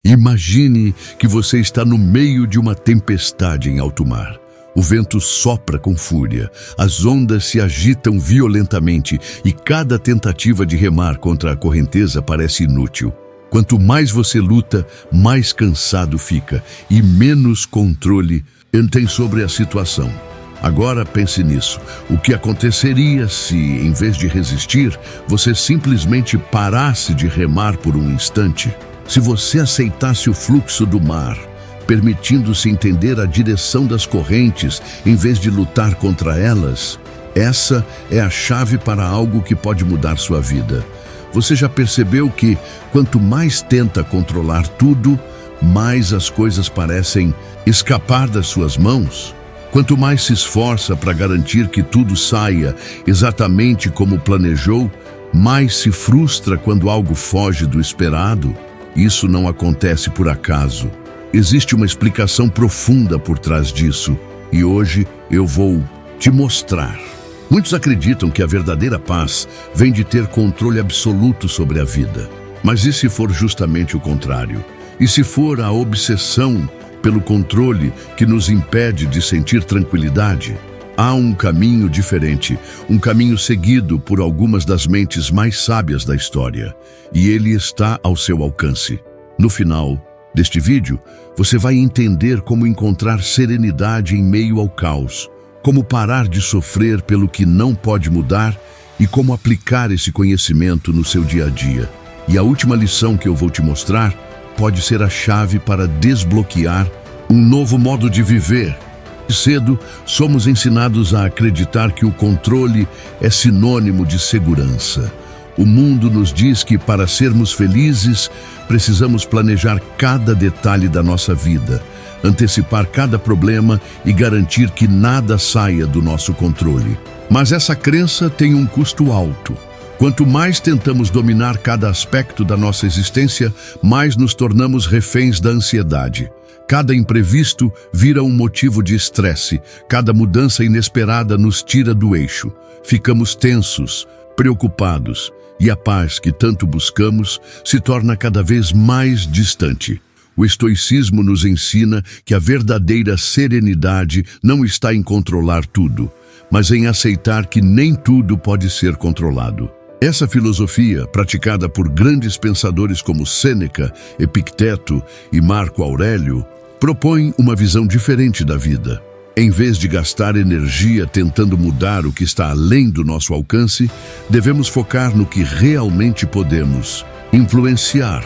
Imagine que você está no meio de uma tempestade em alto mar. O vento sopra com fúria, as ondas se agitam violentamente e cada tentativa de remar contra a correnteza parece inútil. Quanto mais você luta, mais cansado fica e menos controle tem sobre a situação. Agora pense nisso. O que aconteceria se, em vez de resistir, você simplesmente parasse de remar por um instante? Se você aceitasse o fluxo do mar, permitindo-se entender a direção das correntes em vez de lutar contra elas, essa é a chave para algo que pode mudar sua vida. Você já percebeu que, quanto mais tenta controlar tudo, mais as coisas parecem escapar das suas mãos? Quanto mais se esforça para garantir que tudo saia exatamente como planejou, mais se frustra quando algo foge do esperado? Isso não acontece por acaso. Existe uma explicação profunda por trás disso, e hoje eu vou te mostrar. Muitos acreditam que a verdadeira paz vem de ter controle absoluto sobre a vida. Mas e se for justamente o contrário? E se for a obsessão pelo controle que nos impede de sentir tranquilidade? Há um caminho diferente, um caminho seguido por algumas das mentes mais sábias da história, e ele está ao seu alcance. No final deste vídeo, você vai entender como encontrar serenidade em meio ao caos, como parar de sofrer pelo que não pode mudar e como aplicar esse conhecimento no seu dia a dia. E a última lição que eu vou te mostrar pode ser a chave para desbloquear um novo modo de viver. Cedo, somos ensinados a acreditar que o controle é sinônimo de segurança. O mundo nos diz que, para sermos felizes, precisamos planejar cada detalhe da nossa vida, antecipar cada problema e garantir que nada saia do nosso controle. Mas essa crença tem um custo alto. Quanto mais tentamos dominar cada aspecto da nossa existência, mais nos tornamos reféns da ansiedade. Cada imprevisto vira um motivo de estresse, cada mudança inesperada nos tira do eixo. Ficamos tensos, preocupados, e a paz que tanto buscamos se torna cada vez mais distante. O estoicismo nos ensina que a verdadeira serenidade não está em controlar tudo, mas em aceitar que nem tudo pode ser controlado. Essa filosofia, praticada por grandes pensadores como Sêneca, Epicteto e Marco Aurélio, propõe uma visão diferente da vida. Em vez de gastar energia tentando mudar o que está além do nosso alcance, devemos focar no que realmente podemos influenciar: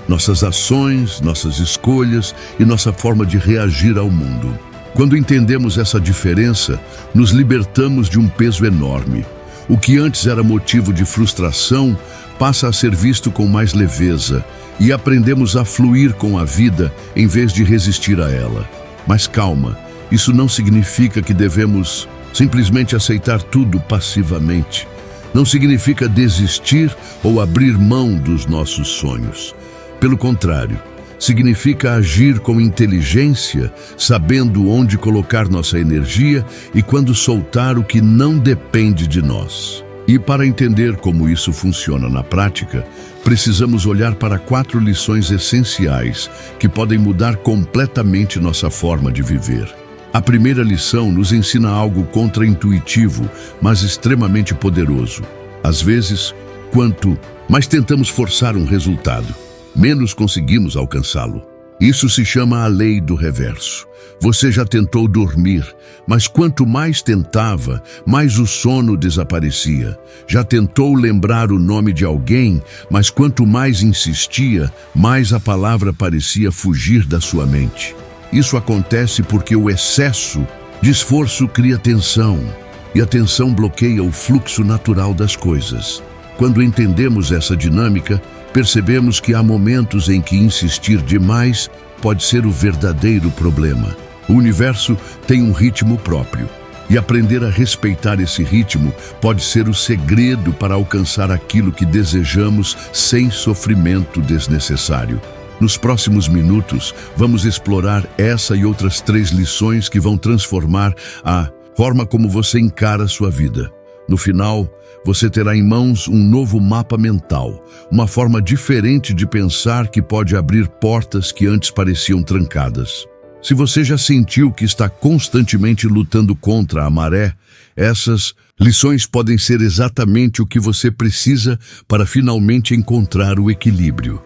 nossas ações, nossas escolhas e nossa forma de reagir ao mundo. Quando entendemos essa diferença, nos libertamos de um peso enorme. O que antes era motivo de frustração passa a ser visto com mais leveza e aprendemos a fluir com a vida em vez de resistir a ela. Mas calma, isso não significa que devemos simplesmente aceitar tudo passivamente. Não significa desistir ou abrir mão dos nossos sonhos. Pelo contrário, significa agir com inteligência, sabendo onde colocar nossa energia e quando soltar o que não depende de nós. E para entender como isso funciona na prática, precisamos olhar para 4 lições essenciais que podem mudar completamente nossa forma de viver. A primeira lição nos ensina algo contraintuitivo, mas extremamente poderoso. Às vezes, quanto mais tentamos forçar um resultado, menos conseguimos alcançá-lo. Isso se chama a lei do reverso. Você já tentou dormir, mas quanto mais tentava, mais o sono desaparecia. Já tentou lembrar o nome de alguém, mas quanto mais insistia, mais a palavra parecia fugir da sua mente. Isso acontece porque o excesso de esforço cria tensão, e a tensão bloqueia o fluxo natural das coisas. Quando entendemos essa dinâmica, percebemos que há momentos em que insistir demais pode ser o verdadeiro problema. O universo tem um ritmo próprio, e aprender a respeitar esse ritmo pode ser o segredo para alcançar aquilo que desejamos sem sofrimento desnecessário. Nos próximos minutos, vamos explorar essa e outras 3 lições que vão transformar a forma como você encara sua vida. No final, você terá em mãos um novo mapa mental, uma forma diferente de pensar que pode abrir portas que antes pareciam trancadas. Se você já sentiu que está constantemente lutando contra a maré, essas lições podem ser exatamente o que você precisa para finalmente encontrar o equilíbrio.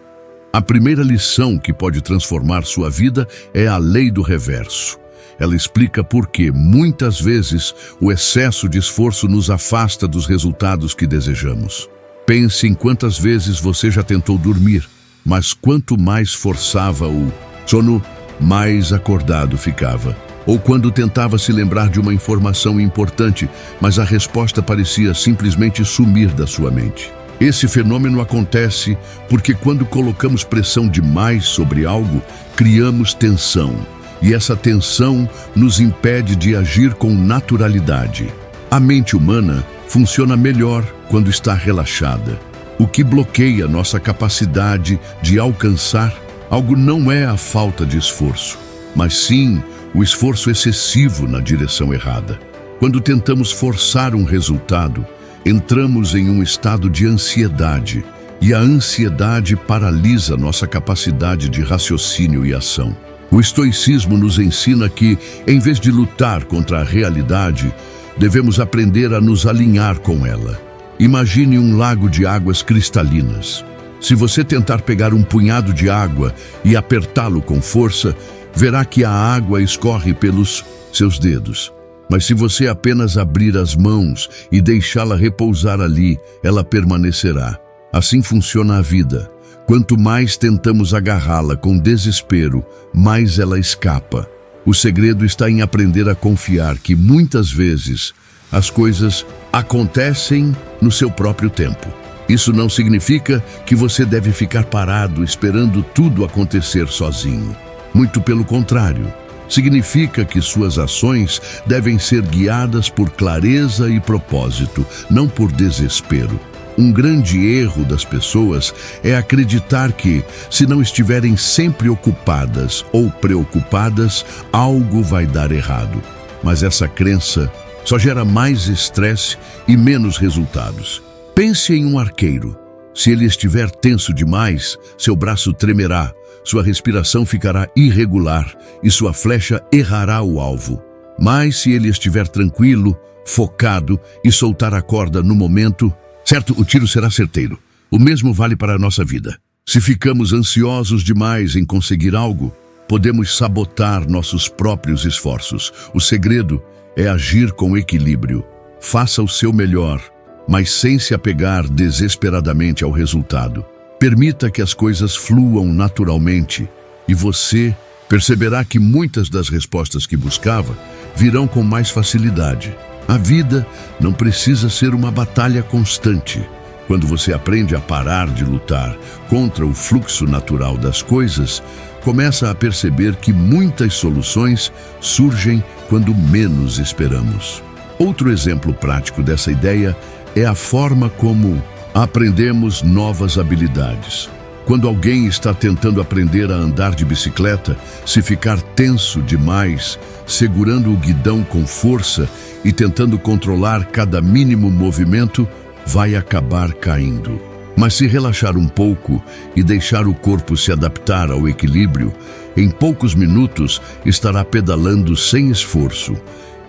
A primeira lição que pode transformar sua vida é a lei do reverso. Ela explica por que, muitas vezes, o excesso de esforço nos afasta dos resultados que desejamos. Pense em quantas vezes você já tentou dormir, mas quanto mais forçava o sono, mais acordado ficava. Ou quando tentava se lembrar de uma informação importante, mas a resposta parecia simplesmente sumir da sua mente. Esse fenômeno acontece porque quando colocamos pressão demais sobre algo, criamos tensão. E essa tensão nos impede de agir com naturalidade. A mente humana funciona melhor quando está relaxada. O que bloqueia nossa capacidade de alcançar algo não é a falta de esforço, mas sim o esforço excessivo na direção errada. Quando tentamos forçar um resultado, entramos em um estado de ansiedade, e a ansiedade paralisa nossa capacidade de raciocínio e ação. O estoicismo nos ensina que, em vez de lutar contra a realidade, devemos aprender a nos alinhar com ela. Imagine um lago de águas cristalinas. Se você tentar pegar um punhado de água e apertá-lo com força, verá que a água escorre pelos seus dedos. Mas se você apenas abrir as mãos e deixá-la repousar ali, ela permanecerá. Assim funciona a vida. Quanto mais tentamos agarrá-la com desespero, mais ela escapa. O segredo está em aprender a confiar que muitas vezes as coisas acontecem no seu próprio tempo. Isso não significa que você deve ficar parado esperando tudo acontecer sozinho. Muito pelo contrário. Significa que suas ações devem ser guiadas por clareza e propósito, não por desespero. Um grande erro das pessoas é acreditar que, se não estiverem sempre ocupadas ou preocupadas, algo vai dar errado. Mas essa crença só gera mais estresse e menos resultados. Pense em um arqueiro. Se ele estiver tenso demais, seu braço tremerá, sua respiração ficará irregular e sua flecha errará o alvo. Mas se ele estiver tranquilo, focado e soltar a corda no momento, certo, o tiro será certeiro. O mesmo vale para a nossa vida. Se ficamos ansiosos demais em conseguir algo, podemos sabotar nossos próprios esforços. O segredo é agir com equilíbrio. Faça o seu melhor, mas sem se apegar desesperadamente ao resultado. Permita que as coisas fluam naturalmente e você perceberá que muitas das respostas que buscava virão com mais facilidade. A vida não precisa ser uma batalha constante. Quando você aprende a parar de lutar contra o fluxo natural das coisas, começa a perceber que muitas soluções surgem quando menos esperamos. Outro exemplo prático dessa ideia é a forma como aprendemos novas habilidades. Quando alguém está tentando aprender a andar de bicicleta, se ficar tenso demais, segurando o guidão com força e tentando controlar cada mínimo movimento, vai acabar caindo. Mas se relaxar um pouco e deixar o corpo se adaptar ao equilíbrio, em poucos minutos estará pedalando sem esforço.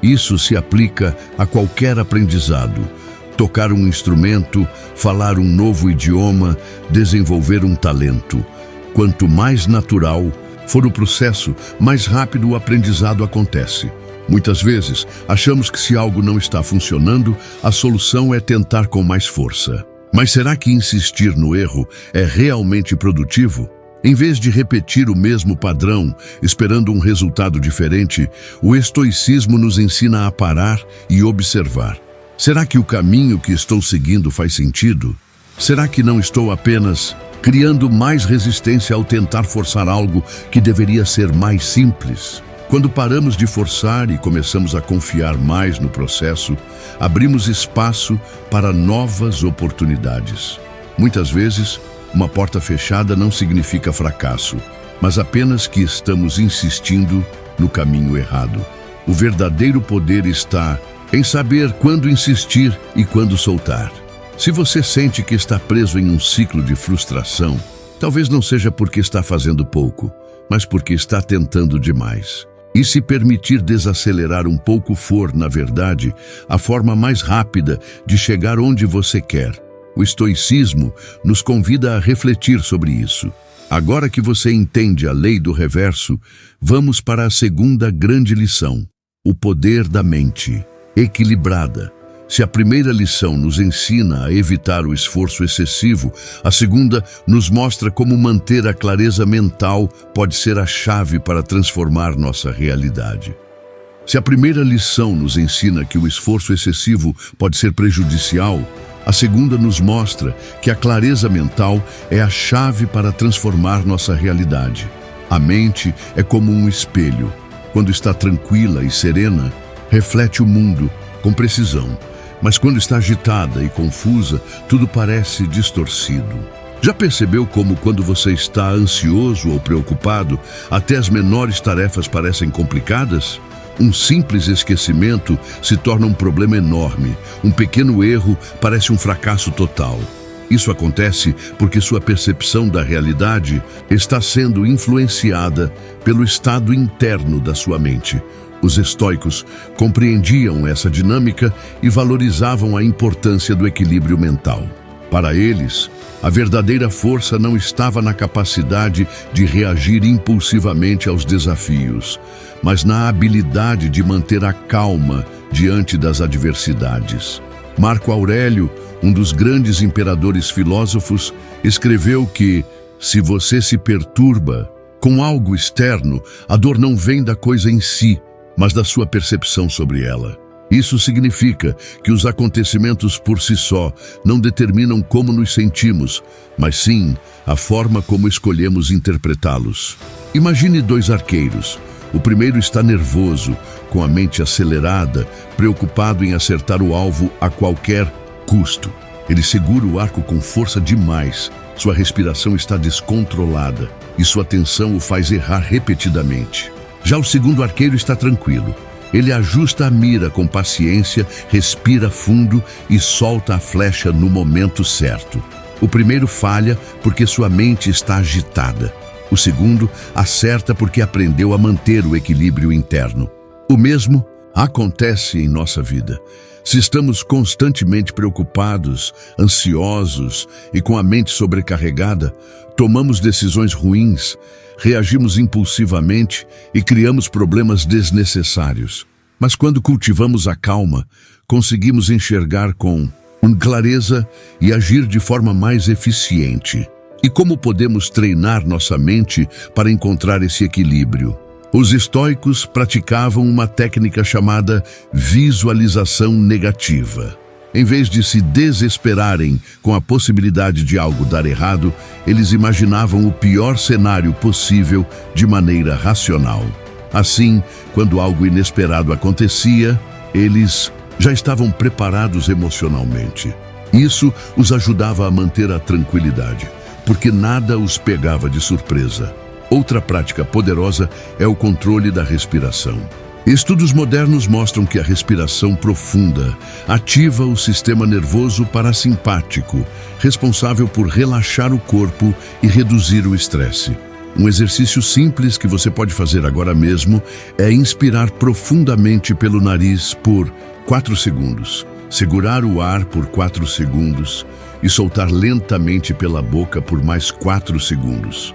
Isso se aplica a qualquer aprendizado. Tocar um instrumento, falar um novo idioma, desenvolver um talento. Quanto mais natural for o processo, mais rápido o aprendizado acontece. Muitas vezes, achamos que se algo não está funcionando, a solução é tentar com mais força. Mas será que insistir no erro é realmente produtivo? Em vez de repetir o mesmo padrão, esperando um resultado diferente, o estoicismo nos ensina a parar e observar. Será que o caminho que estou seguindo faz sentido? Será que não estou apenas criando mais resistência ao tentar forçar algo que deveria ser mais simples? Quando paramos de forçar e começamos a confiar mais no processo, abrimos espaço para novas oportunidades. Muitas vezes, uma porta fechada não significa fracasso, mas apenas que estamos insistindo no caminho errado. O verdadeiro poder está em saber quando insistir e quando soltar. Se você sente que está preso em um ciclo de frustração, talvez não seja porque está fazendo pouco, mas porque está tentando demais. E se permitir desacelerar um pouco for, na verdade, a forma mais rápida de chegar onde você quer. O estoicismo nos convida a refletir sobre isso. Agora que você entende a lei do reverso, vamos para a segunda grande lição: o poder da mente equilibrada. Se a primeira lição nos ensina a evitar o esforço excessivo, a segunda nos mostra como manter a clareza mental pode ser a chave para transformar nossa realidade. Se a primeira lição nos ensina que o esforço excessivo pode ser prejudicial, a segunda nos mostra que a clareza mental é a chave para transformar nossa realidade. A mente é como um espelho. Quando está tranquila e serena, reflete o mundo com precisão. Mas quando está agitada e confusa, tudo parece distorcido. Já percebeu como quando você está ansioso ou preocupado, até as menores tarefas parecem complicadas? Um simples esquecimento se torna um problema enorme. Um pequeno erro parece um fracasso total. Isso acontece porque sua percepção da realidade está sendo influenciada pelo estado interno da sua mente. Os estoicos compreendiam essa dinâmica e valorizavam a importância do equilíbrio mental. Para eles, a verdadeira força não estava na capacidade de reagir impulsivamente aos desafios, mas na habilidade de manter a calma diante das adversidades. Marco Aurélio, um dos grandes imperadores filósofos, escreveu que, se você se perturba com algo externo, a dor não vem da coisa em si, mas da sua percepção sobre ela. Isso significa que os acontecimentos por si só não determinam como nos sentimos, mas sim a forma como escolhemos interpretá-los. Imagine dois arqueiros. O primeiro está nervoso, com a mente acelerada, preocupado em acertar o alvo a qualquer custo. Ele segura o arco com força demais, sua respiração está descontrolada e sua tensão o faz errar repetidamente. Já o segundo arqueiro está tranquilo. Ele ajusta a mira com paciência, respira fundo e solta a flecha no momento certo. O primeiro falha porque sua mente está agitada. O segundo acerta porque aprendeu a manter o equilíbrio interno. O mesmo acontece em nossa vida. Se estamos constantemente preocupados, ansiosos e com a mente sobrecarregada, tomamos decisões ruins, reagimos impulsivamente e criamos problemas desnecessários. Mas quando cultivamos a calma, conseguimos enxergar com clareza e agir de forma mais eficiente. E como podemos treinar nossa mente para encontrar esse equilíbrio? Os estoicos praticavam uma técnica chamada visualização negativa. Em vez de se desesperarem com a possibilidade de algo dar errado, eles imaginavam o pior cenário possível de maneira racional. Assim, quando algo inesperado acontecia, eles já estavam preparados emocionalmente. Isso os ajudava a manter a tranquilidade, porque nada os pegava de surpresa. Outra prática poderosa é o controle da respiração. Estudos modernos mostram que a respiração profunda ativa o sistema nervoso parasimpático, responsável por relaxar o corpo e reduzir o estresse. Um exercício simples que você pode fazer agora mesmo é inspirar profundamente pelo nariz por 4 segundos, segurar o ar por 4 segundos e soltar lentamente pela boca por mais 4 segundos.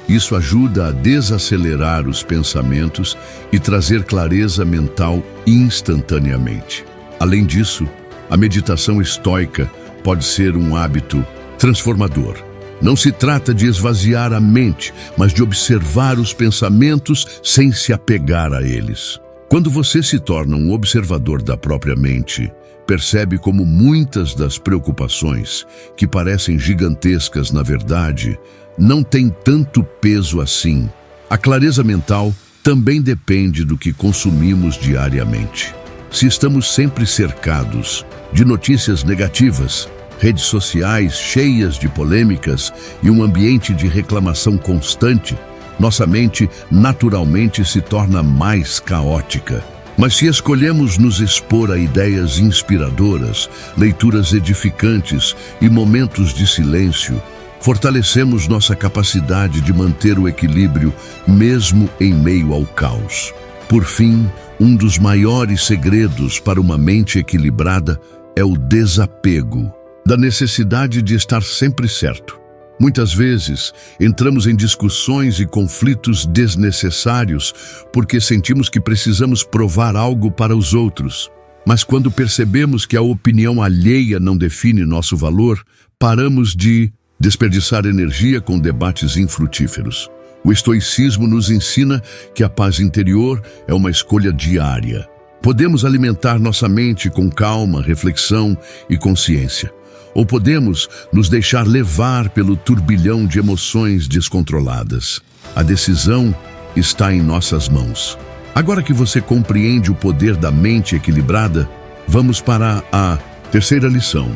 Isso ajuda a desacelerar os pensamentos e trazer clareza mental instantaneamente. Além disso, a meditação estoica pode ser um hábito transformador. Não se trata de esvaziar a mente, mas de observar os pensamentos sem se apegar a eles. Quando você se torna um observador da própria mente, percebe como muitas das preocupações, que parecem gigantescas na verdade, não têm tanto peso assim. A clareza mental também depende do que consumimos diariamente. Se estamos sempre cercados de notícias negativas, redes sociais cheias de polêmicas e um ambiente de reclamação constante, nossa mente naturalmente se torna mais caótica. Mas se escolhemos nos expor a ideias inspiradoras, leituras edificantes e momentos de silêncio, fortalecemos nossa capacidade de manter o equilíbrio mesmo em meio ao caos. Por fim, um dos maiores segredos para uma mente equilibrada é o desapego da necessidade de estar sempre certo. Muitas vezes, entramos em discussões e conflitos desnecessários porque sentimos que precisamos provar algo para os outros. Mas quando percebemos que a opinião alheia não define nosso valor, paramos de desperdiçar energia com debates infrutíferos. O estoicismo nos ensina que a paz interior é uma escolha diária. Podemos alimentar nossa mente com calma, reflexão e consciência. Ou podemos nos deixar levar pelo turbilhão de emoções descontroladas. A decisão está em nossas mãos. Agora que você compreende o poder da mente equilibrada, vamos para a terceira lição,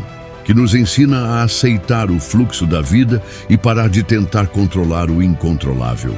que nos ensina a aceitar o fluxo da vida e parar de tentar controlar o incontrolável.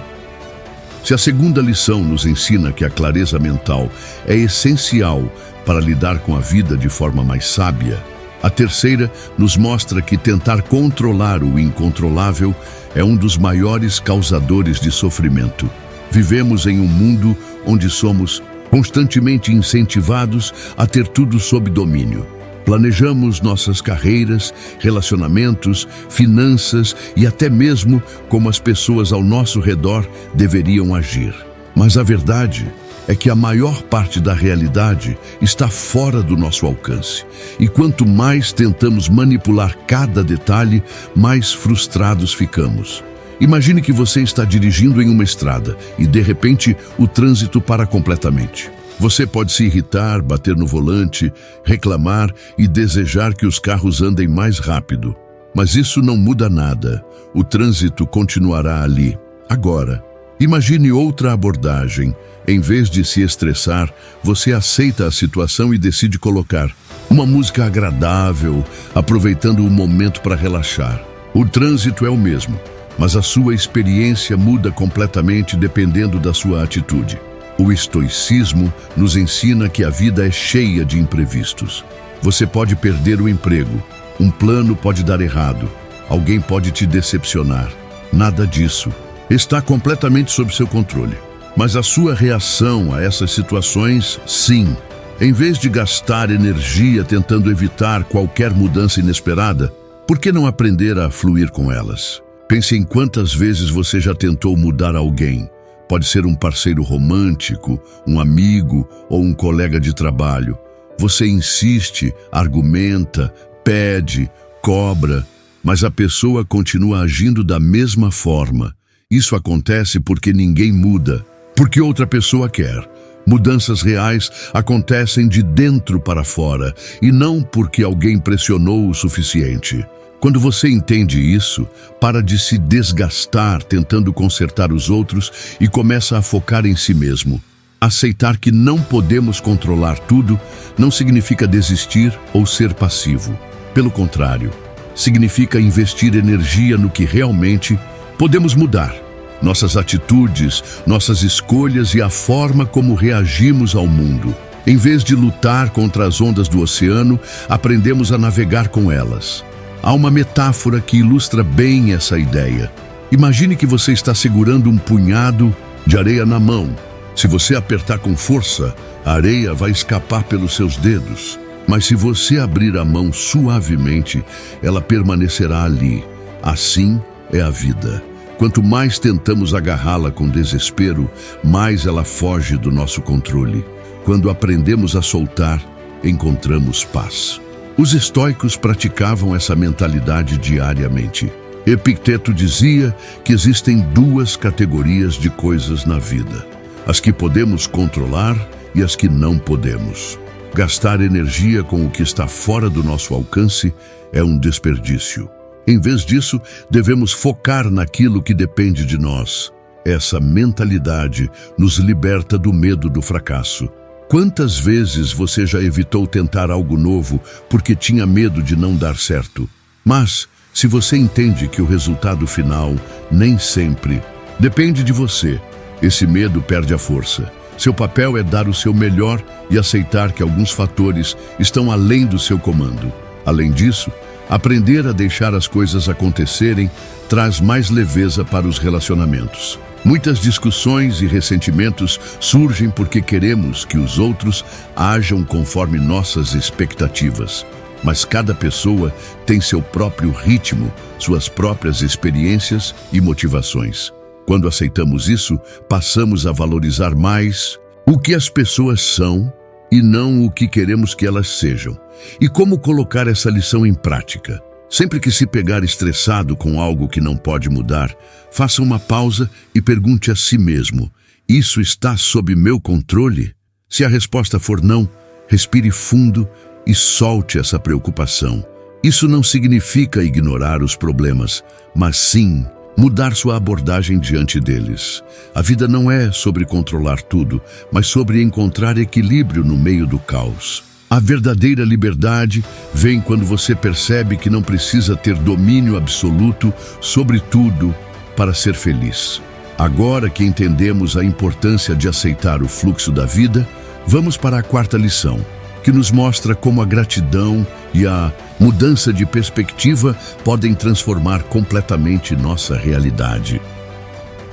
Se a segunda lição nos ensina que a clareza mental é essencial para lidar com a vida de forma mais sábia, a terceira nos mostra que tentar controlar o incontrolável é um dos maiores causadores de sofrimento. Vivemos em um mundo onde somos constantemente incentivados a ter tudo sob domínio. Planejamos nossas carreiras, relacionamentos, finanças e até mesmo como as pessoas ao nosso redor deveriam agir. Mas a verdade é que a maior parte da realidade está fora do nosso alcance. E quanto mais tentamos manipular cada detalhe, mais frustrados ficamos. Imagine que você está dirigindo em uma estrada e, de repente, o trânsito para completamente. Você pode se irritar, bater no volante, reclamar e desejar que os carros andem mais rápido. Mas isso não muda nada. O trânsito continuará ali. Agora, imagine outra abordagem. Em vez de se estressar, você aceita a situação e decide colocar uma música agradável, aproveitando o momento para relaxar. O trânsito é o mesmo, mas a sua experiência muda completamente dependendo da sua atitude. O estoicismo nos ensina que a vida é cheia de imprevistos. Você pode perder o emprego, um plano pode dar errado, alguém pode te decepcionar. Nada disso está completamente sob seu controle. Mas a sua reação a essas situações, sim. Em vez de gastar energia tentando evitar qualquer mudança inesperada, por que não aprender a fluir com elas? Pense em quantas vezes você já tentou mudar alguém. Pode ser um parceiro romântico, um amigo ou um colega de trabalho. Você insiste, argumenta, pede, cobra, mas a pessoa continua agindo da mesma forma. Isso acontece porque ninguém muda. Porque outra pessoa quer. Mudanças reais acontecem de dentro para fora e não porque alguém pressionou o suficiente. Quando você entende isso, para de se desgastar tentando consertar os outros e começa a focar em si mesmo. Aceitar que não podemos controlar tudo não significa desistir ou ser passivo. Pelo contrário, significa investir energia no que realmente podemos mudar. Nossas atitudes, nossas escolhas e a forma como reagimos ao mundo. Em vez de lutar contra as ondas do oceano, aprendemos a navegar com elas. Há uma metáfora que ilustra bem essa ideia. Imagine que você está segurando um punhado de areia na mão. Se você apertar com força, a areia vai escapar pelos seus dedos. Mas se você abrir a mão suavemente, ela permanecerá ali. Assim é a vida. Quanto mais tentamos agarrá-la com desespero, mais ela foge do nosso controle. Quando aprendemos a soltar, encontramos paz. Os estoicos praticavam essa mentalidade diariamente. Epicteto dizia que existem duas categorias de coisas na vida: as que podemos controlar e as que não podemos. Gastar energia com o que está fora do nosso alcance é um desperdício. Em vez disso, devemos focar naquilo que depende de nós. Essa mentalidade nos liberta do medo do fracasso. Quantas vezes você já evitou tentar algo novo porque tinha medo de não dar certo? Mas, se você entende que o resultado final nem sempre depende de você, esse medo perde a força. Seu papel é dar o seu melhor e aceitar que alguns fatores estão além do seu comando. Além disso, aprender a deixar as coisas acontecerem traz mais leveza para os relacionamentos. Muitas discussões e ressentimentos surgem porque queremos que os outros ajam conforme nossas expectativas. Mas cada pessoa tem seu próprio ritmo, suas próprias experiências e motivações. Quando aceitamos isso, passamos a valorizar mais o que as pessoas são e não o que queremos que elas sejam. E como colocar essa lição em prática? Sempre que se pegar estressado com algo que não pode mudar, faça uma pausa e pergunte a si mesmo: isso está sob meu controle? Se a resposta for não, respire fundo e solte essa preocupação. Isso não significa ignorar os problemas, mas sim mudar sua abordagem diante deles. A vida não é sobre controlar tudo, mas sobre encontrar equilíbrio no meio do caos. A verdadeira liberdade vem quando você percebe que não precisa ter domínio absoluto sobre tudo para ser feliz. Agora que entendemos a importância de aceitar o fluxo da vida, vamos para a quarta lição, que nos mostra como a gratidão e a mudança de perspectiva podem transformar completamente nossa realidade.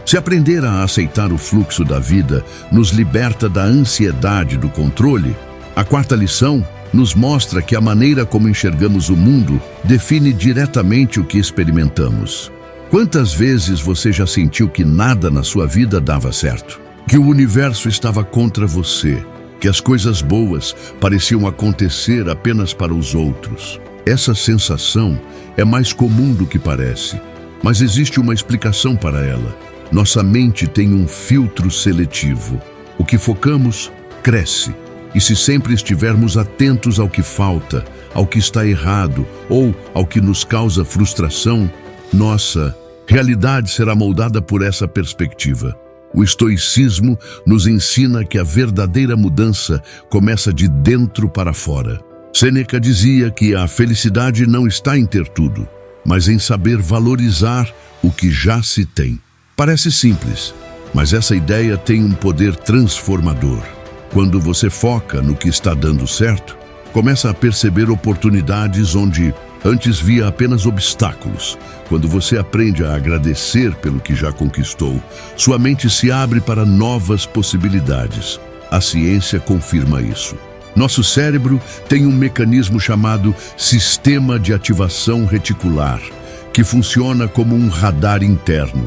Se aprender a aceitar o fluxo da vida nos liberta da ansiedade do controle, a quarta lição nos mostra que a maneira como enxergamos o mundo define diretamente o que experimentamos. Quantas vezes você já sentiu que nada na sua vida dava certo? Que o universo estava contra você? Que as coisas boas pareciam acontecer apenas para os outros? Essa sensação é mais comum do que parece, mas existe uma explicação para ela. Nossa mente tem um filtro seletivo. O que focamos cresce. E se sempre estivermos atentos ao que falta, ao que está errado ou ao que nos causa frustração, nossa realidade será moldada por essa perspectiva. O estoicismo nos ensina que a verdadeira mudança começa de dentro para fora. Sêneca dizia que a felicidade não está em ter tudo, mas em saber valorizar o que já se tem. Parece simples, mas essa ideia tem um poder transformador. Quando você foca no que está dando certo, começa a perceber oportunidades onde antes via apenas obstáculos. Quando você aprende a agradecer pelo que já conquistou, sua mente se abre para novas possibilidades. A ciência confirma isso. Nosso cérebro tem um mecanismo chamado sistema de ativação reticular, que funciona como um radar interno.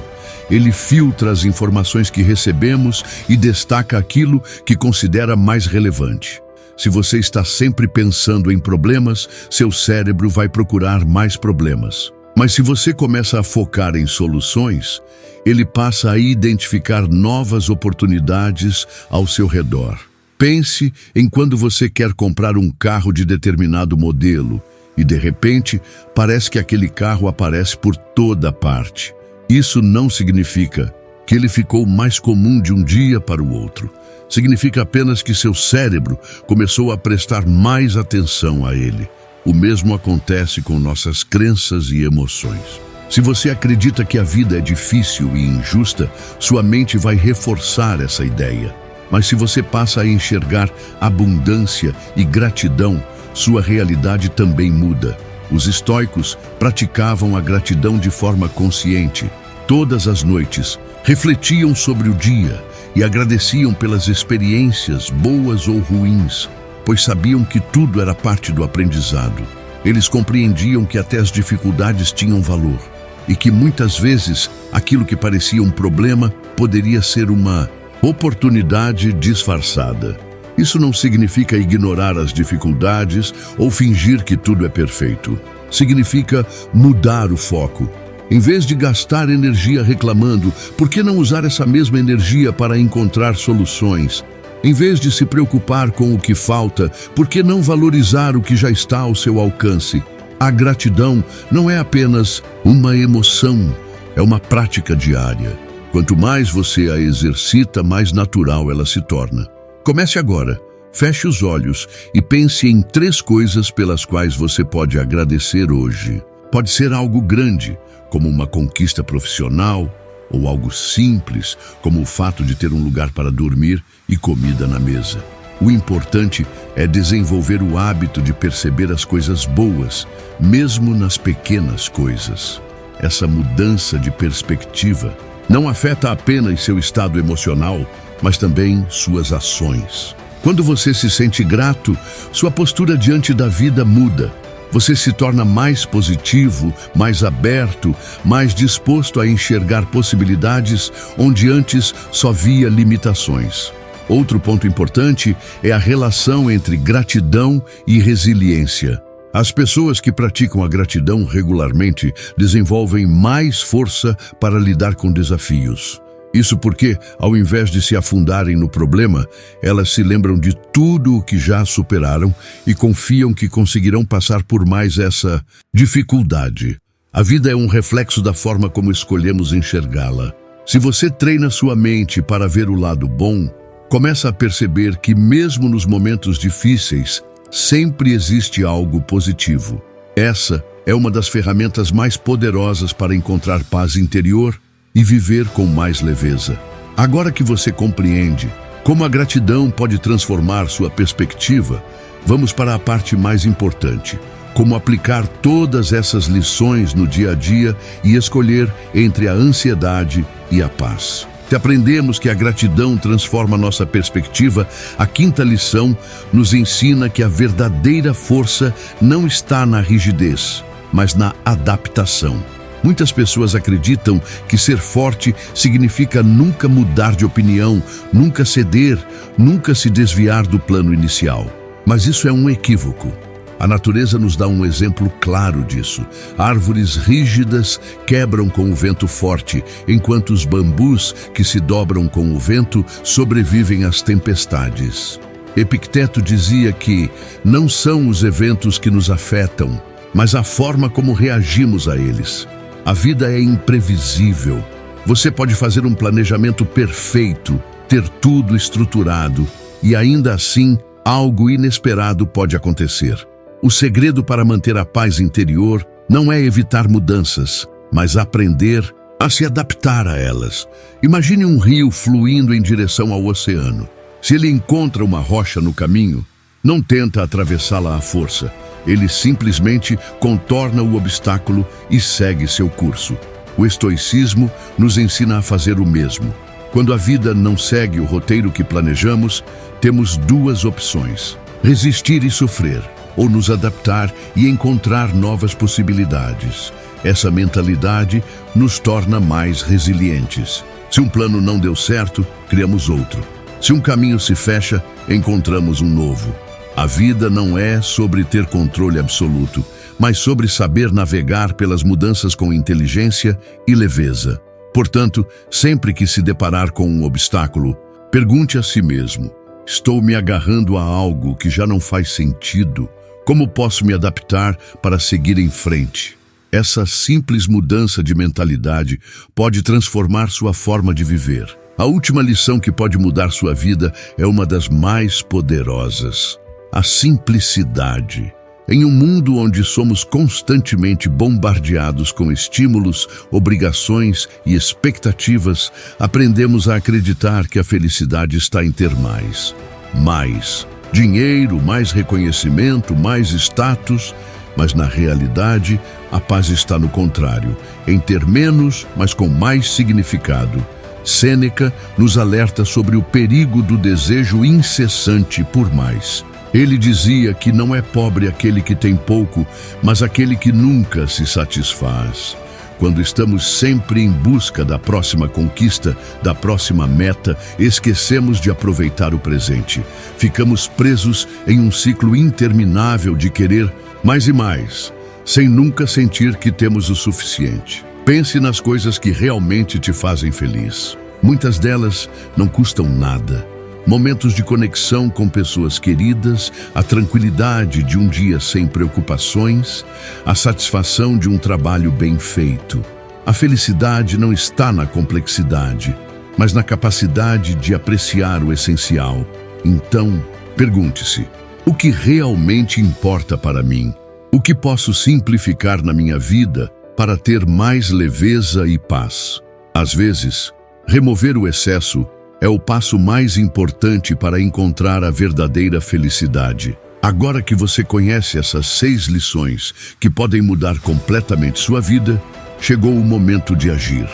Ele filtra as informações que recebemos e destaca aquilo que considera mais relevante. Se você está sempre pensando em problemas, seu cérebro vai procurar mais problemas. Mas se você começa a focar em soluções, ele passa a identificar novas oportunidades ao seu redor. Pense em quando você quer comprar um carro de determinado modelo e, de repente, parece que aquele carro aparece por toda parte. Isso não significa que ele ficou mais comum de um dia para o outro. Significa apenas que seu cérebro começou a prestar mais atenção a ele. O mesmo acontece com nossas crenças e emoções. Se você acredita que a vida é difícil e injusta, sua mente vai reforçar essa ideia. Mas se você passa a enxergar abundância e gratidão, sua realidade também muda. Os estoicos praticavam a gratidão de forma consciente. Todas as noites, refletiam sobre o dia e agradeciam pelas experiências boas ou ruins, pois sabiam que tudo era parte do aprendizado. Eles compreendiam que até as dificuldades tinham valor e que muitas vezes aquilo que parecia um problema poderia ser uma oportunidade disfarçada. Isso não significa ignorar as dificuldades ou fingir que tudo é perfeito. Significa mudar o foco. Em vez de gastar energia reclamando, por que não usar essa mesma energia para encontrar soluções? Em vez de se preocupar com o que falta, por que não valorizar o que já está ao seu alcance? A gratidão não é apenas uma emoção, é uma prática diária. Quanto mais você a exercita, mais natural ela se torna. Comece agora. Feche os olhos e pense em 3 coisas pelas quais você pode agradecer hoje. Pode ser algo grande, como uma conquista profissional, ou algo simples, como o fato de ter um lugar para dormir e comida na mesa. O importante é desenvolver o hábito de perceber as coisas boas, mesmo nas pequenas coisas. Essa mudança de perspectiva não afeta apenas seu estado emocional, mas também suas ações. Quando você se sente grato, sua postura diante da vida muda. Você se torna mais positivo, mais aberto, mais disposto a enxergar possibilidades onde antes só via limitações. Outro ponto importante é a relação entre gratidão e resiliência. As pessoas que praticam a gratidão regularmente desenvolvem mais força para lidar com desafios. Isso porque, ao invés de se afundarem no problema, elas se lembram de tudo o que já superaram e confiam que conseguirão passar por mais essa dificuldade. A vida é um reflexo da forma como escolhemos enxergá-la. Se você treina sua mente para ver o lado bom, começa a perceber que mesmo nos momentos difíceis, sempre existe algo positivo. Essa é uma das ferramentas mais poderosas para encontrar paz interior e viver com mais leveza. Agora que você compreende como a gratidão pode transformar sua perspectiva, vamos para a parte mais importante: como aplicar todas essas lições no dia a dia e escolher entre a ansiedade e a paz. Se aprendemos que a gratidão transforma nossa perspectiva, a quinta lição nos ensina que a verdadeira força não está na rigidez, mas na adaptação. Muitas pessoas acreditam que ser forte significa nunca mudar de opinião, nunca ceder, nunca se desviar do plano inicial. Mas isso é um equívoco. A natureza nos dá um exemplo claro disso. Árvores rígidas quebram com o vento forte, enquanto os bambus, que se dobram com o vento, sobrevivem às tempestades. Epicteto dizia que não são os eventos que nos afetam, mas a forma como reagimos a eles. A vida é imprevisível. Você pode fazer um planejamento perfeito, ter tudo estruturado, e ainda assim, algo inesperado pode acontecer. O segredo para manter a paz interior não é evitar mudanças, mas aprender a se adaptar a elas. Imagine um rio fluindo em direção ao oceano. Se ele encontra uma rocha no caminho, não tenta atravessá-la à força. Ele simplesmente contorna o obstáculo e segue seu curso. O estoicismo nos ensina a fazer o mesmo. Quando a vida não segue o roteiro que planejamos, temos duas opções: resistir e sofrer, ou nos adaptar e encontrar novas possibilidades. Essa mentalidade nos torna mais resilientes. Se um plano não deu certo, criamos outro. Se um caminho se fecha, encontramos um novo. A vida não é sobre ter controle absoluto, mas sobre saber navegar pelas mudanças com inteligência e leveza. Portanto, sempre que se deparar com um obstáculo, pergunte a si mesmo: estou me agarrando a algo que já não faz sentido? Como posso me adaptar para seguir em frente? Essa simples mudança de mentalidade pode transformar sua forma de viver. A última lição que pode mudar sua vida é uma das mais poderosas: a simplicidade. Em um mundo onde somos constantemente bombardeados com estímulos, obrigações e expectativas, aprendemos a acreditar que a felicidade está em ter mais. Mais dinheiro, mais reconhecimento, mais status, mas na realidade, a paz está no contrário, em ter menos, mas com mais significado. Sêneca nos alerta sobre o perigo do desejo incessante por mais. Ele dizia que não é pobre aquele que tem pouco, mas aquele que nunca se satisfaz. Quando estamos sempre em busca da próxima conquista, da próxima meta, esquecemos de aproveitar o presente. Ficamos presos em um ciclo interminável de querer mais e mais, sem nunca sentir que temos o suficiente. Pense nas coisas que realmente te fazem feliz. Muitas delas não custam nada. Momentos de conexão com pessoas queridas, a tranquilidade de um dia sem preocupações, a satisfação de um trabalho bem feito. A felicidade não está na complexidade, mas na capacidade de apreciar o essencial. Então, pergunte-se: o que realmente importa para mim? O que posso simplificar na minha vida para ter mais leveza e paz? Às vezes, remover o excesso é o passo mais importante para encontrar a verdadeira felicidade. Agora que você conhece essas 6 lições que podem mudar completamente sua vida, chegou o momento de agir.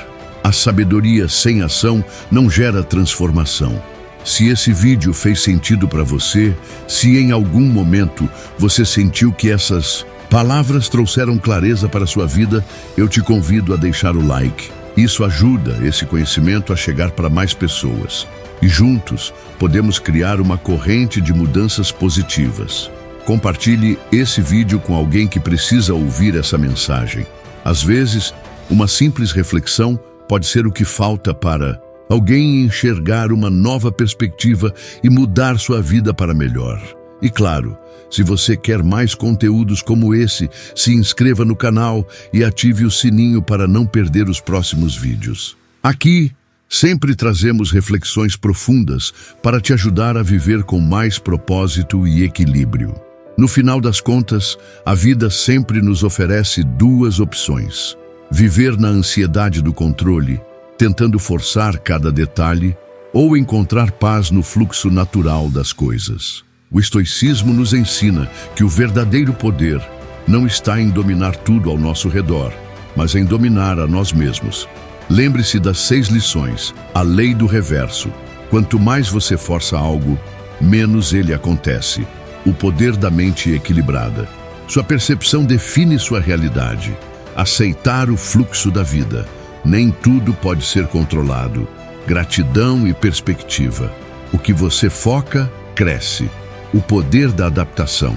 A sabedoria sem ação não gera transformação. Se esse vídeo fez sentido para você, se em algum momento você sentiu que essas palavras trouxeram clareza para sua vida, eu te convido a deixar o like. Isso ajuda esse conhecimento a chegar para mais pessoas. E juntos, podemos criar uma corrente de mudanças positivas. Compartilhe esse vídeo com alguém que precisa ouvir essa mensagem. Às vezes, uma simples reflexão pode ser o que falta para alguém enxergar uma nova perspectiva e mudar sua vida para melhor. E claro, se você quer mais conteúdos como esse, se inscreva no canal e ative o sininho para não perder os próximos vídeos. Aqui, sempre trazemos reflexões profundas para te ajudar a viver com mais propósito e equilíbrio. No final das contas, a vida sempre nos oferece 2 opções: viver na ansiedade do controle, tentando forçar cada detalhe, ou encontrar paz no fluxo natural das coisas. O estoicismo nos ensina que o verdadeiro poder não está em dominar tudo ao nosso redor, mas em dominar a nós mesmos. Lembre-se das 6 lições, a lei do reverso. Quanto mais você força algo, menos ele acontece. O poder da mente equilibrada. Sua percepção define sua realidade. Aceitar o fluxo da vida. Nem tudo pode ser controlado. Gratidão e perspectiva. O que você foca, cresce. O poder da adaptação.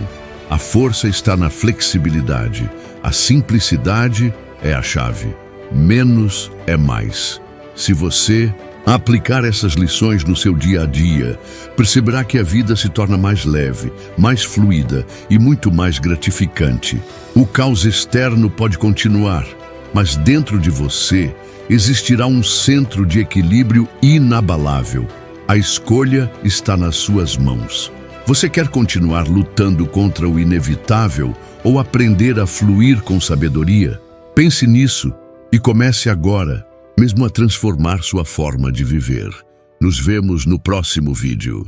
A força está na flexibilidade. A simplicidade é a chave. Menos é mais. Se você aplicar essas lições no seu dia a dia, perceberá que a vida se torna mais leve, mais fluida e muito mais gratificante. O caos externo pode continuar, mas dentro de você existirá um centro de equilíbrio inabalável. A escolha está nas suas mãos. Você quer continuar lutando contra o inevitável ou aprender a fluir com sabedoria? Pense nisso e comece agora, mesmo a transformar sua forma de viver. Nos vemos no próximo vídeo.